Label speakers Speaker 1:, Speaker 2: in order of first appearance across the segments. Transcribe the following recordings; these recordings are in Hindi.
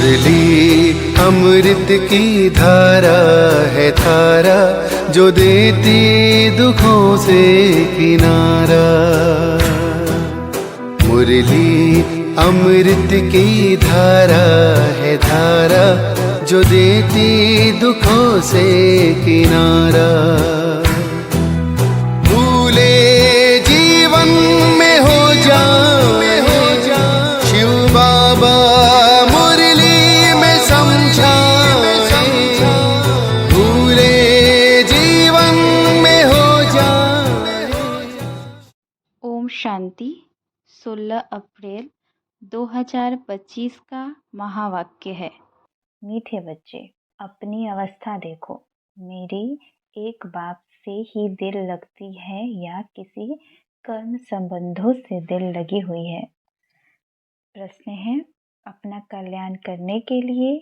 Speaker 1: मुरली अमृत की धारा है धारा, जो देती दुखों से किनारा। मुरली अमृत की धारा है धारा, जो देती दुखों से किनारा। भूले जीवन में हो जाए शिव बाबा मुरली में समझाए। भूले जीवन में हो जाए।
Speaker 2: ओम शांति। 16 अप्रैल 2025 का महावाक्य है। मीठे बच्चे, अपनी अवस्था देखो। मेरी एक बात से ही दिल लगती है या किसी कर्म संबंधों से दिल लगी हुई है। प्रश्न है, अपना कल्याण करने के लिए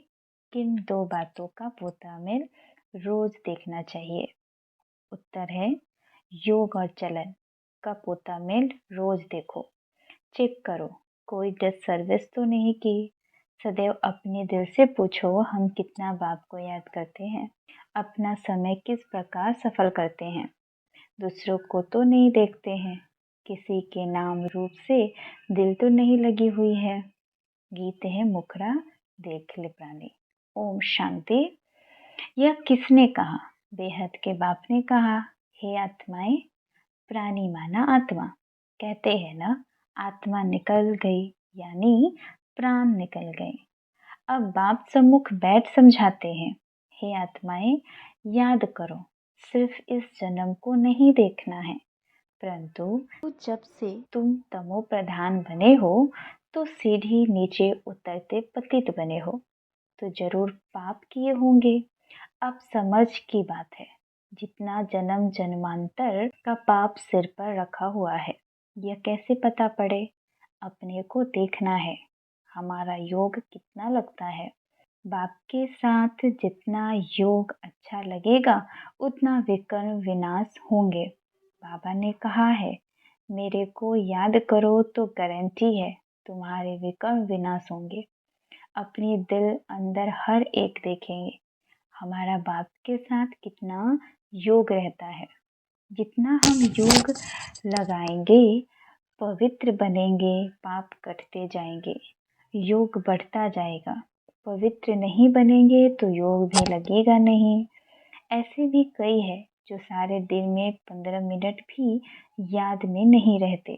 Speaker 2: किन 2 बातों का पोतामेल रोज देखना चाहिए? उत्तर है, योग और चलन का पोतामेल रोज देखो। चेक करो कोई डिससर्विस तो नहीं की। सदैव अपने दिल से पूछो, हम कितना बाप को याद करते हैं, अपना समय किस प्रकार सफल करते हैं, दूसरों को तो नहीं देखते हैं, किसी के नाम रूप से दिल तो नहीं लगी हुई है। गीत है मुखड़ा देख ले प्राणी। ओम शांति। यह किसने कहा? बेहद के बाप ने कहा, हे आत्माएं, प्राणी माना आत्मा। कहते हैं ना, आत्मा निकल गई यानी प्राण निकल गए। अब बाप सम्मुख बैठ समझाते हैं, हे आत्माएं, याद करो, सिर्फ इस जन्म को नहीं देखना है, परंतु जब से तुम तमो प्रधान बने हो तो सीढ़ी नीचे उतरते पतित बने हो, तो जरूर पाप किए होंगे। अब समझ की बात है, जितना जन्म जन्मांतर का पाप सिर पर रखा हुआ है, यह कैसे पता पड़े? अपने को देखना है, हमारा योग कितना लगता है। बाप के साथ जितना योग अच्छा लगेगा उतना विकर्म विनाश होंगे। बाबा ने कहा है, मेरे को याद करो तो गारंटी है तुम्हारे विकर्म विनाश होंगे। अपने दिल अंदर हर एक देखेंगे, हमारा बाप के साथ कितना योग रहता है। जितना हम योग लगाएंगे पवित्र बनेंगे, पाप कटते जाएंगे, योग बढ़ता जाएगा। पवित्र नहीं बनेंगे तो योग भी लगेगा नहीं। ऐसे भी कई है जो सारे दिन में 15 मिनट भी याद में नहीं रहते।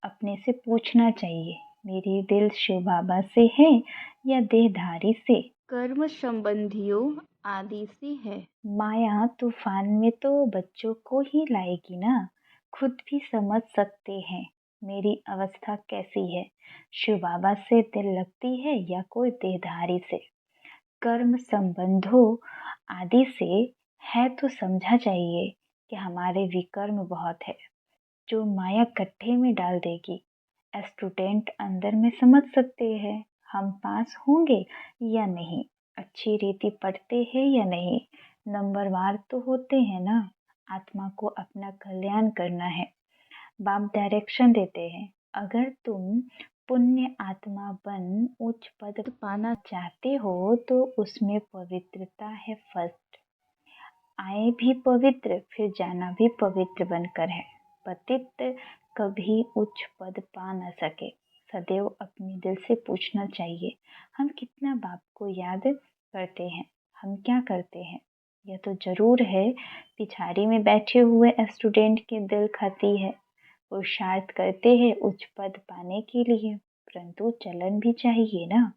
Speaker 2: अपने से पूछना चाहिए, मेरी दिल शिव बाबा से है या देहधारी से, कर्म संबंधियों आदि से है। माया तूफान में तो बच्चों को ही लाएगी ना। खुद भी समझ सकते हैं मेरी अवस्था कैसी है। शिव बाबा से दिल लगती है या कोई देहधारी से। कर्म संबंधों आदि से है तो समझा चाहिए कि हमारे विकर्म बहुत है, जो माया कट्ठे में डाल देगी। स्टूडेंट अंदर में समझ सकते हैं हम पास होंगे या नहीं, अच्छी रीति पढ़ते हैं या नहीं, नंबरवार तो होते हैं ना। आत्मा को अपना कल्याण करना है। बाप डायरेक्शन देते हैं, अगर तुम पुण्य आत्मा बन उच्च पद पाना चाहते हो तो उसमें पवित्रता है फर्स्ट। आए भी पवित्र, फिर जाना भी पवित्र बनकर है। पतित कभी उच्च पद पा न सके। सदैव अपने दिल से पूछना चाहिए, हम कितना बाप को याद करते हैं, हम क्या करते हैं। यह तो जरूर है, पिछाड़ी में बैठे हुए स्टूडेंट के दिल खाती है, पुरुषार्थ करते हैं उच्च पद पाने के लिए, परंतु चलन भी चाहिए ना।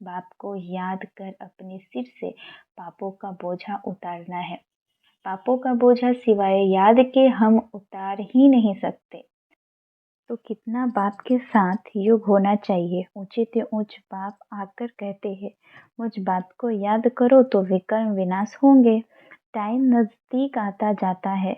Speaker 2: बाप को याद कर अपने सिर से पापों का बोझा उतारना है। पापों का बोझा सिवाय याद के हम उतार ही नहीं सकते। तो कितना बाप के साथ योग होना चाहिए। ऊंचे से ऊंच बाप आकर कहते हैं, मुझ बात को याद करो तो विकर्म विनाश होंगे। टाइम नजदीक आता जाता है,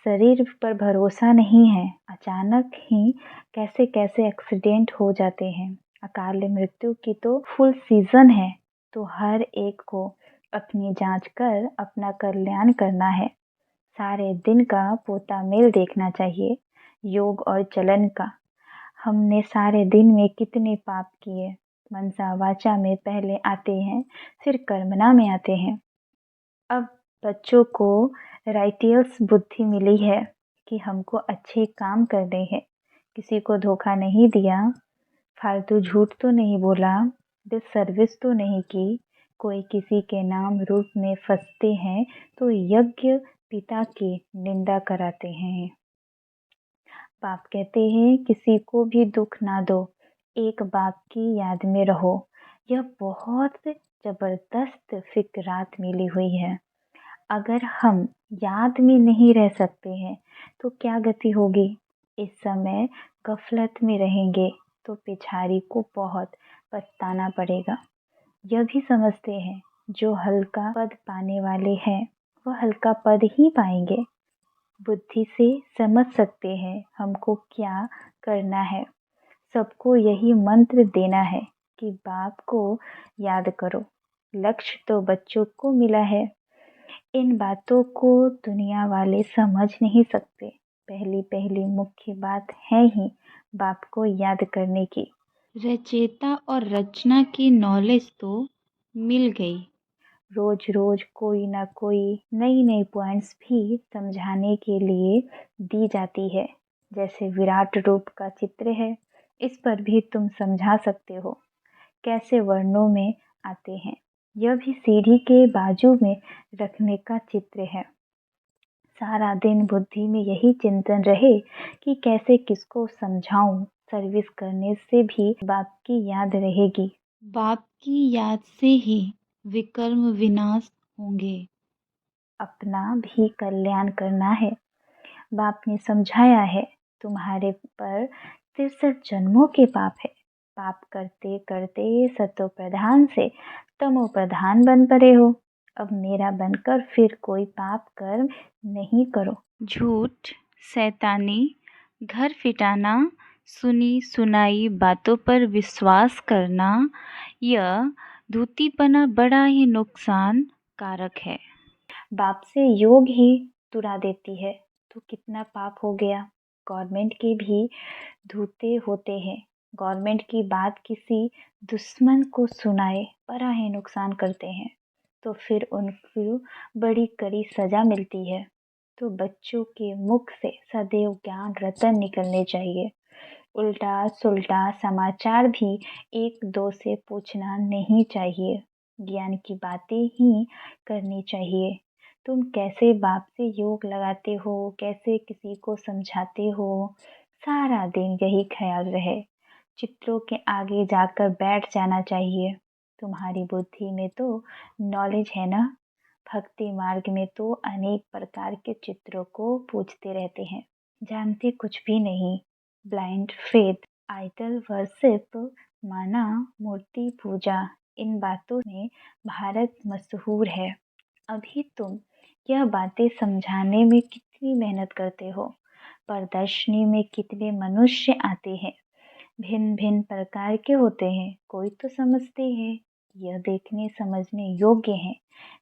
Speaker 2: शरीर पर भरोसा नहीं है, अचानक ही कैसे कैसे एक्सीडेंट हो जाते हैं। अकाल मृत्यु की तो फुल सीजन है, तो हर एक को अपनी जांच कर अपना कल्याण करना है। सारे दिन का पोता मेल देखना चाहिए, योग और चलन का। हमने सारे दिन में कितने पाप किए, मनसा वाचा में पहले आते हैं, फिर कर्मणा में आते हैं। अब बच्चों को राइटियल्स बुद्धि मिली है कि हमको अच्छे काम करने हैं, किसी को धोखा नहीं दिया, फालतू झूठ तो नहीं बोला, डिससर्विस तो नहीं की। कोई किसी के नाम रूप में फंसते हैं तो यज्ञ पिता की निंदा कराते हैं। बाप कहते हैं किसी को भी दुख ना दो, एक बाप की याद में रहो। यह बहुत जबरदस्त फिक्रात मिली हुई है। अगर हम याद में नहीं रह सकते हैं तो क्या गति होगी। इस समय गफलत में रहेंगे तो पिछाड़ी को बहुत पछताना पड़ेगा। यह भी समझते हैं जो हल्का पद पाने वाले हैं वह हल्का पद ही पाएंगे। बुद्धि से समझ सकते हैं हमको क्या करना है। सबको यही मंत्र देना है कि बाप को याद करो। लक्ष्य तो बच्चों को मिला है। इन बातों को दुनिया वाले समझ नहीं सकते। पहली पहली मुख्य बात है ही बाप को याद करने की। रचेता और रचना की नॉलेज तो मिल गई। रोज रोज कोई ना कोई नई नई पॉइंट्स भी समझाने के लिए दी जाती है। जैसे विराट रूप का चित्र है, इस पर भी तुम समझा सकते हो कैसे वर्णों में आते हैं। यह भी सीढ़ी के बाजू में रखने का चित्र है। सारा दिन बुद्धि में यही चिंतन रहे कि कैसे किसको समझाऊं। सर्विस करने से भी बाप की याद रहेगी। बाप की याद से ही विकर्म विनाश होंगे। अपना भी कल्याण करना है। बाप ने समझाया है तुम्हारे पर 63 जन्मों के पाप है। पाप करते करते सतो प्रधान से तमो प्रधान बन पड़े हो। अब मेरा बनकर फिर कोई पाप कर्म नहीं करो। झूठ, शैतानी, घर फिटाना, सुनी सुनाई बातों पर विश्वास करना, यह धूतीपना बड़ा ही नुकसान कारक है। बाप से योग ही तुरा देती है तो कितना पाप हो गया। गवर्नमेंट के भी धूते होते हैं। गवर्नमेंट की बात किसी दुश्मन को सुनाए बड़ा ही नुकसान करते हैं तो फिर उनको बड़ी कड़ी सजा मिलती है। तो बच्चों के मुख से सदैव ज्ञान रतन निकलने चाहिए। उल्टा सुल्टा समाचार भी एक दो से पूछना नहीं चाहिए। ज्ञान की बातें ही करनी चाहिए। तुम कैसे बाप से योग लगाते हो, कैसे किसी को समझाते हो, सारा दिन यही ख्याल रहे। चित्रों के आगे जाकर बैठ जाना चाहिए। तुम्हारी बुद्धि में तो नॉलेज है ना। भक्ति मार्ग में तो अनेक प्रकार के चित्रों को पूजते रहते हैं, जानते कुछ भी नहीं। ब्लाइंड फेथ, आइडल वर्शिप, माना मूर्ति पूजा, इन बातों में भारत मशहूर है। अभी तुम यह बातें समझाने में कितनी मेहनत करते हो। प्रदर्शनी में कितने मनुष्य आते हैं, भिन्न भिन्न प्रकार के होते हैं। कोई तो समझते हैं, यह देखने समझने योग्य हैं,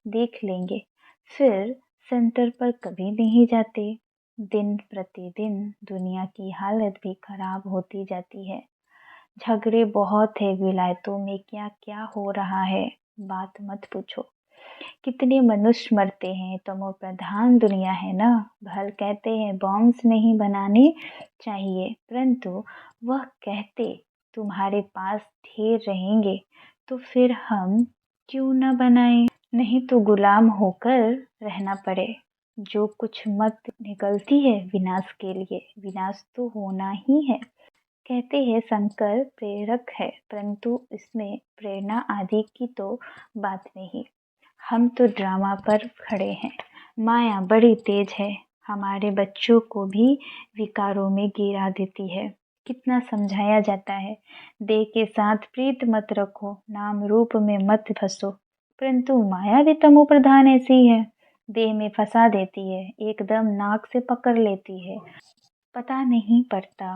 Speaker 2: देख लेंगे। फिर सेंटर पर कभी नहीं जाते। दिन प्रतिदिन दुनिया की हालत भी खराब होती जाती है। झगड़े बहुत है विलायतों में, क्या क्या हो रहा है बात मत पूछो। कितने मनुष्य मरते हैं। तमो प्रधान दुनिया है ना। भल कहते हैं बॉम्ब्स नहीं बनाने चाहिए, परंतु वह कहते तुम्हारे पास ढेर रहेंगे तो फिर हम क्यों न बनाएं। नहीं तो गुलाम होकर रहना पड़े। जो कुछ मत निकलती है विनाश के लिए, विनाश तो होना ही है। कहते हैं शंकर प्रेरक है, परंतु इसमें प्रेरणा आदि की तो बात नहीं। हम तो ड्रामा पर खड़े हैं। माया बड़ी तेज है, हमारे बच्चों को भी विकारों में गिरा देती है। कितना समझाया जाता है, देह के साथ प्रीत मत रखो, नाम रूप में मत फंसो, परंतु माया भी तमो प्रधान ऐसी है, देह में फंसा देती है, एकदम नाक से पकड़ लेती है। पता नहीं पड़ता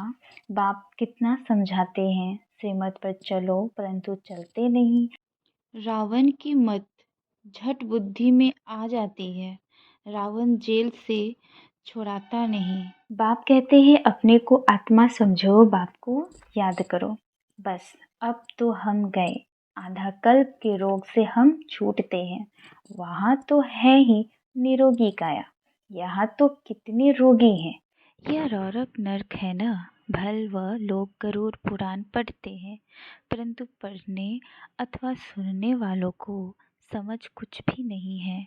Speaker 2: बाप कितना समझाते हैं, श्रीमत पर चलो, परंतु चलते नहीं। रावण की मत झट बुद्धि में आ जाती है। रावण जेल से छुड़ाता नहीं। बाप कहते हैं अपने को आत्मा समझो, बाप को याद करो। बस अब तो हम गए, आधा कल्प के रोग से हम छूटते हैं। वहाँ तो है ही निरोगी काया, यहाँ तो कितने रोगी हैं। यह रौरक नर्क है ना। भल व लोग गरुड़ पुराण पढ़ते हैं, परंतु पढ़ने अथवा सुनने वालों को समझ कुछ भी नहीं है।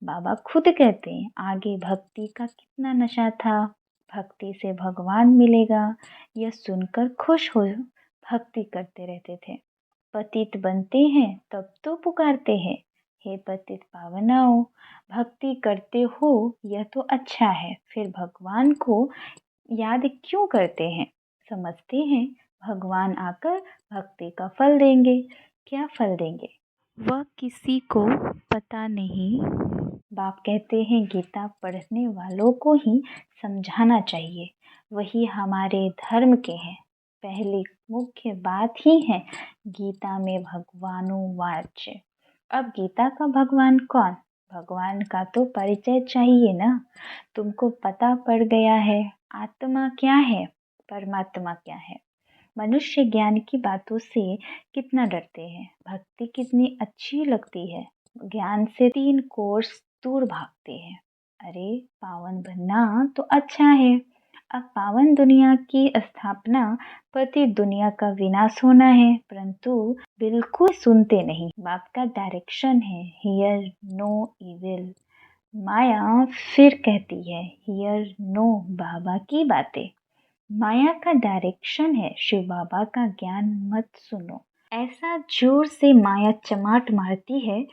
Speaker 2: बाबा खुद कहते हैं आगे भक्ति का कितना नशा था, भक्ति से भगवान मिलेगा, यह सुनकर खुश हो भक्ति करते रहते थे। पतित बनते हैं तब तो पुकारते हैं, हे पतित पावनाओ, भक्ति करते हो यह तो अच्छा है, फिर भगवान को याद क्यों करते हैं। समझते हैं भगवान आकर भक्ति का फल देंगे। क्या फल देंगे वह किसी को पता नहीं। बाप कहते हैं गीता पढ़ने वालों को ही समझाना चाहिए, वही हमारे धर्म के हैं। पहली मुख्य बात ही है गीता में भगवानुवाच। अब गीता का भगवान कौन, भगवान का तो परिचय चाहिए ना। तुमको पता पड़ गया है आत्मा क्या है, परमात्मा क्या है। मनुष्य ज्ञान की बातों से कितना डरते हैं, भक्ति कितनी अच्छी लगती है, ज्ञान से 3 कोस दूर भागते हैं। अरे पावन बनना तो अच्छा है, अब पावन दुनिया की स्थापना, पति दुनिया का विनाश होना है, परंतु बिल्कुल सुनते नहीं। बाप का डायरेक्शन है हियर नो इविल। माया फिर कहती है हियर नो बाबा की बातें। माया का डायरेक्शन है शिव बाबा का ज्ञान मत सुनो। ऐसा जोर से माया चमाट मारती है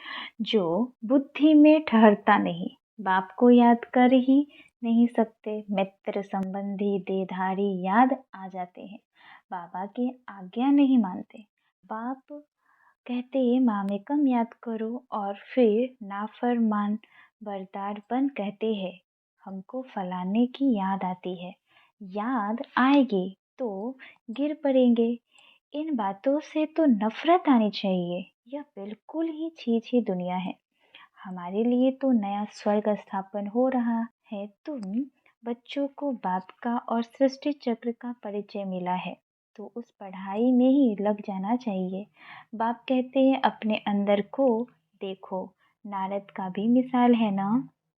Speaker 2: जो बुद्धि में ठहरता नहीं। बाप को याद कर ही नहीं सकते, मित्र संबंधी देधारी याद आ जाते हैं, बाबा की आज्ञा नहीं मानते। बाप कहते मामेकम याद करो और फिर नाफरमान बरदार बन कहते हैं हमको फलाने की याद आती है। याद आएगी तो गिर पड़ेंगे। इन बातों से तो नफरत आनी चाहिए, यह बिल्कुल ही छी दुनिया है। हमारे लिए तो नया स्वर्ग स्थापन हो रहा है। तुम बच्चों को बाप का और सृष्टि चक्र का परिचय मिला है तो उस पढ़ाई में ही लग जाना चाहिए। बाप कहते हैं अपने अंदर को देखो, नारद का भी मिसाल है ना।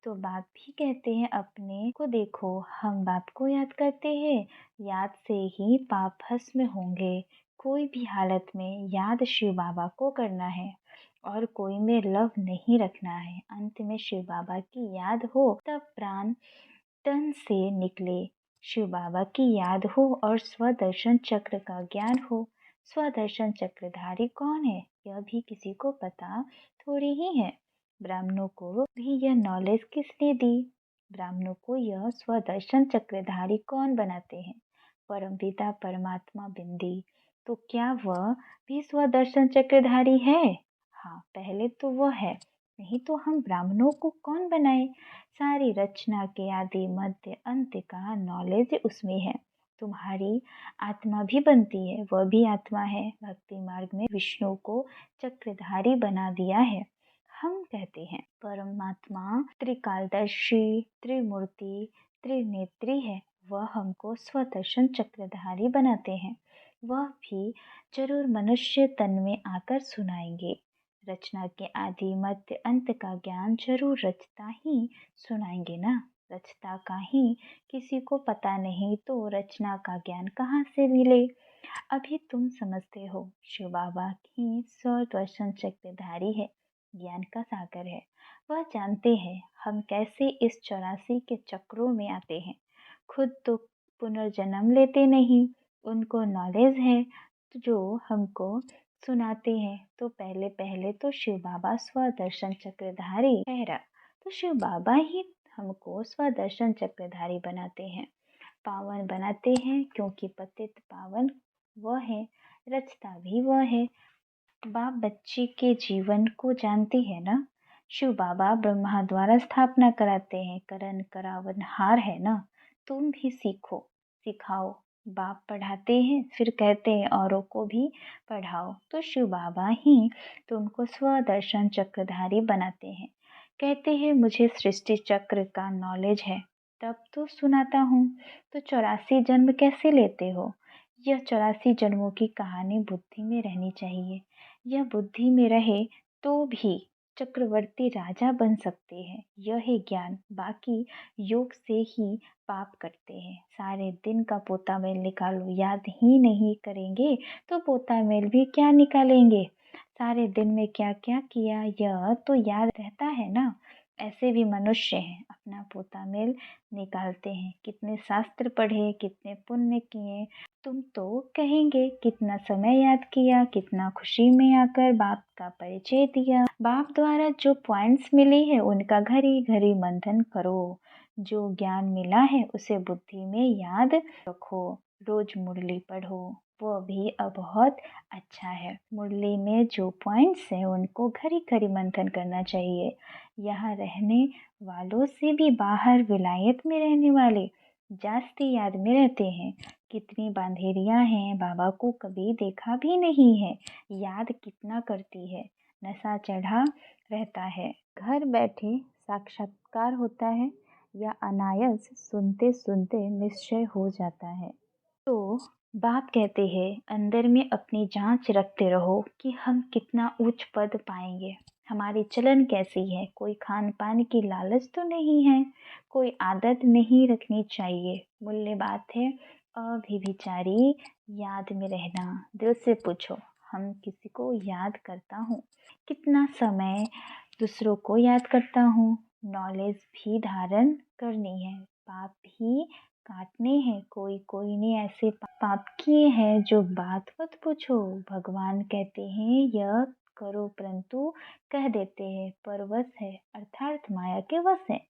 Speaker 2: तो बाप भी कहते हैं अपने को देखो, हम बाप को याद करते हैं, याद से ही पाप भस्म होंगे। कोई भी हालत में याद शिव बाबा को करना है और कोई में लव नहीं रखना है। अंत में शिव बाबा की याद हो तब प्राण तन से निकले, शिव बाबा की याद हो और स्वदर्शन चक्र का ज्ञान हो। स्वदर्शन चक्रधारी कौन है यह भी किसी को पता थोड़ी ही है। ब्राह्मणों को भी यह नॉलेज किसने दी, ब्राह्मणों को यह स्वदर्शन चक्रधारी कौन बनाते हैं, परमपिता परमात्मा बिंदी। तो क्या वह भी स्वदर्शन चक्रधारी है। हाँ पहले तो वह है, नहीं तो हम ब्राह्मणों को कौन बनाए। सारी रचना के आदि मध्य अंत का नॉलेज उसमें है। तुम्हारी आत्मा भी बनती है, वह भी आत्मा है। भक्ति मार्ग में विष्णु को चक्रधारी बना दिया है। हम कहते हैं परमात्मा त्रिकालदर्शी त्रिमूर्ति त्रिनेत्री है, वह हमको स्वदर्शन चक्रधारी बनाते हैं। वह भी जरूर मनुष्य तन में आकर सुनाएंगे। रचना के आदि मध्य अंत का ज्ञान जरूर रचता ही सुनाएंगे ना। रचता का ही किसी को पता नहीं तो रचना का ज्ञान कहाँ से मिले। अभी तुम समझते हो शिव बाबा ही स्वदर्शन चक्रधारी है, ज्ञान का सागर है। वह जानते हैं हम कैसे इस 84 के चक्रों में आते हैं। खुद तो पुनर्जन्म लेते नहीं, उनको नॉलेज है जो हमको सुनाते हैं। तो पहले पहले तो शिव बाबा स्वदर्शन चक्रधारी ठहरा, तो शिव बाबा ही हमको स्वदर्शन चक्रधारी बनाते हैं, पावन बनाते हैं, क्योंकि पतित पावन वह है, रचता भी वह है। बाप बच्चे के जीवन को जानते हैं ना। शिव बाबा ब्रह्मा द्वारा स्थापना कराते हैं, करण करावनहार है ना। तुम भी सीखो सिखाओ, बाप पढ़ाते हैं फिर कहते हैं औरों को भी पढ़ाओ। तो शिव बाबा ही तुमको स्वदर्शन चक्रधारी बनाते हैं। कहते हैं मुझे सृष्टि चक्र का नॉलेज है, तब तो सुनाता हूँ। तो 84 जन्म कैसे लेते हो, यह 84 जन्मों की कहानी बुद्धि में रहनी चाहिए। यह बुद्धि में रहे तो भी चक्रवर्ती राजा बन सकते हैं। यह है ज्ञान। बाकी योग से ही पाप करते हैं। सारे दिन का पोता मेल निकालो, याद ही नहीं करेंगे तो पोता मेल भी क्या निकालेंगे। सारे दिन में क्या क्या किया यह तो याद रहता है ना। ऐसे भी मनुष्य हैं, अपना पोता मेल निकालते हैं। कितने शास्त्र पढ़े, कितने पुण्य किए, तुम तो कहेंगे कितना समय याद किया, कितना खुशी में आकर बाप का परिचय दिया। बाप द्वारा जो पॉइंट्स मिली है उनका घड़ी घड़ी मंथन करो। जो ज्ञान मिला है उसे बुद्धि में याद रखो। रोज मुरली पढ़ो, वो भी अब बहुत अच्छा है। मुरली में जो पॉइंट्स हैं उनको घड़ी घड़ी मंथन करना चाहिए। यहाँ रहने वालों से भी बाहर विलायत में रहने वाले जास्ती याद में रहते हैं। कितनी बांधेरियाँ हैं, बाबा को कभी देखा भी नहीं है, याद कितना करती है। नशा चढ़ा रहता है। घर बैठे साक्षात्कार होता है या अनायास सुनते सुनते निश्चय हो जाता है। तो बाप कहते हैं अंदर में अपनी जांच रखते रहो कि हम कितना उच्च पद पाएंगे। हमारी चलन कैसी है, कोई खान पान की लालच तो नहीं है, कोई आदत नहीं रखनी चाहिए। मूल्य बात है अभिविचारी याद में रहना। दिल से पूछो, हम किसी को याद करता हूँ, कितना समय दूसरों को याद करता हूँ। नॉलेज भी धारण करनी है, पाप भी काटने हैं। कोई कोई ने ऐसे पाप किए हैं जो बात मत पूछो। भगवान कहते हैं यह करो, परंतु कह देते हैं परवश है, अर्थात माया के वश है।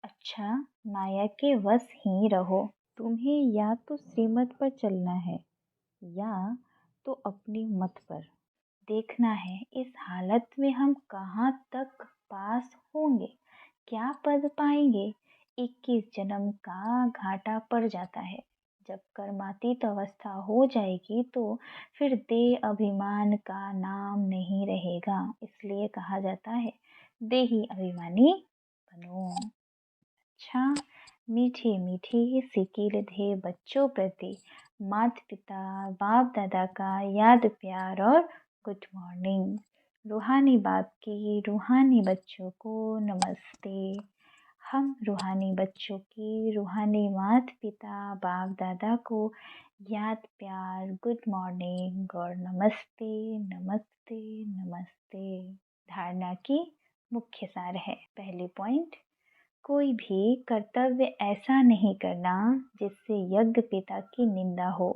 Speaker 2: अच्छा, माया के वश ही रहो। तुम्हें या तो श्रीमत पर चलना है या तो अपनी मत पर। देखना है इस हालत में हम कहाँ तक पास होंगे, क्या पद पाएंगे। 21 जन्म का घाटा पड़ जाता है। जब कर्मातीत अवस्था हो जाएगी तो फिर देह अभिमान का नाम नहीं रहेगा। इसलिए कहा जाता है देही अभिमानी बनो। अच्छा, मीठे मीठे सिकील थे बच्चों प्रति माता पिता बाप दादा का याद प्यार और गुड मॉर्निंग। रूहानी बाप की रूहानी बच्चों को नमस्ते। हम रूहानी बच्चों की रूहानी माता पिता बाप दादा को याद प्यार गुड मॉर्निंग और नमस्ते नमस्ते नमस्ते। धारणा की मुख्य सार है। पहले पॉइंट, कोई भी कर्तव्य ऐसा नहीं करना जिससे यज्ञ पिता की निंदा हो।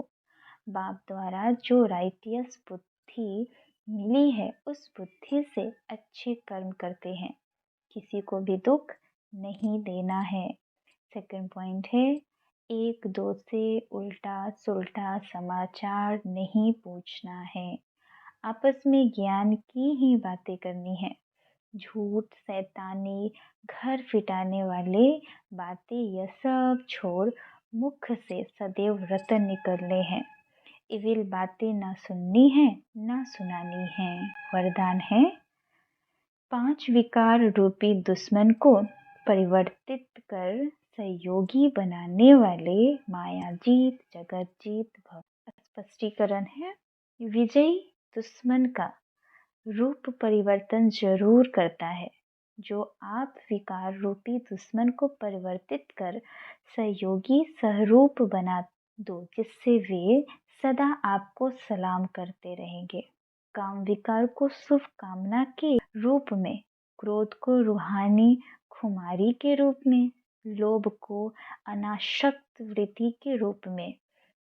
Speaker 2: बाप द्वारा जो राइटियस बुद्धि मिली है उस बुद्धि से अच्छे कर्म करते हैं। किसी को भी दुख नहीं देना है। सेकंड पॉइंट है, एक दो से उल्टा सुल्टा समाचार नहीं पूछना है। आपस में ज्ञान की ही बातें करनी है। झूठ शैतानी घर फिटाने वाले बातें यह सब छोड़ मुख से सदैव रतन निकलने हैं। इविल बातें ना सुननी है ना सुनानी है। वरदान है 5 विकार रूपी दुश्मन को परिवर्तित कर सहयोगी बनाने वाले मायाजीत जगतजीत भक्त। स्पष्टीकरण है, विजयी दुश्मन का रूप परिवर्तन जरूर करता है। जो आप विकार रूपी दुश्मन को परिवर्तित कर सहयोगी सहरूप बना दो, जिससे वे सदा आपको सलाम करते रहेंगे। काम विकार को शुभ कामना के रूप में, क्रोध को रूहानी खुमारी के रूप में, लोभ को अनासक्त वृत्ति के रूप में,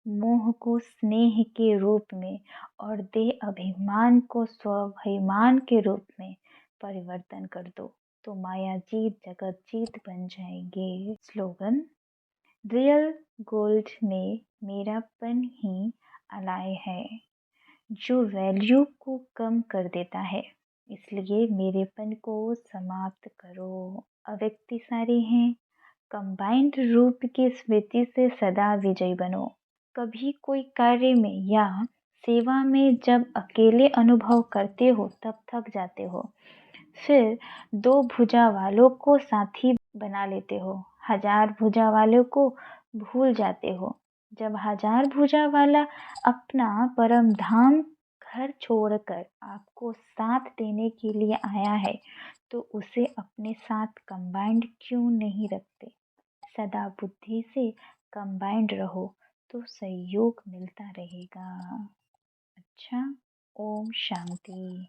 Speaker 2: मोह को स्नेह के रूप में और देह अभिमान को स्वाभिमान के रूप में परिवर्तन कर दो तो माया जीत जगत जीत बन जाएंगे। स्लोगन, रियल गोल्ड में मेरापन ही अलाय है जो वैल्यू को कम कर देता है। इसलिए मेरेपन को समाप्त करो। अव्यक्ति सारे हैं, कंबाइंड रूप की स्मृति से सदा विजयी बनो। कभी कोई कार्य में या सेवा में जब अकेले अनुभव करते हो तब थक जाते हो, फिर 2 भुजा वालों को साथी बना लेते हो, 1000 भुजा वालों को भूल जाते हो। जब हजार भुजा वाला अपना परम धाम घर छोड़कर आपको साथ देने के लिए आया है तो उसे अपने साथ कंबाइंड क्यों नहीं रखते। सदा बुद्धि से कंबाइंड रहो तो सहयोग मिलता रहेगा। अच्छा, ओम शांति।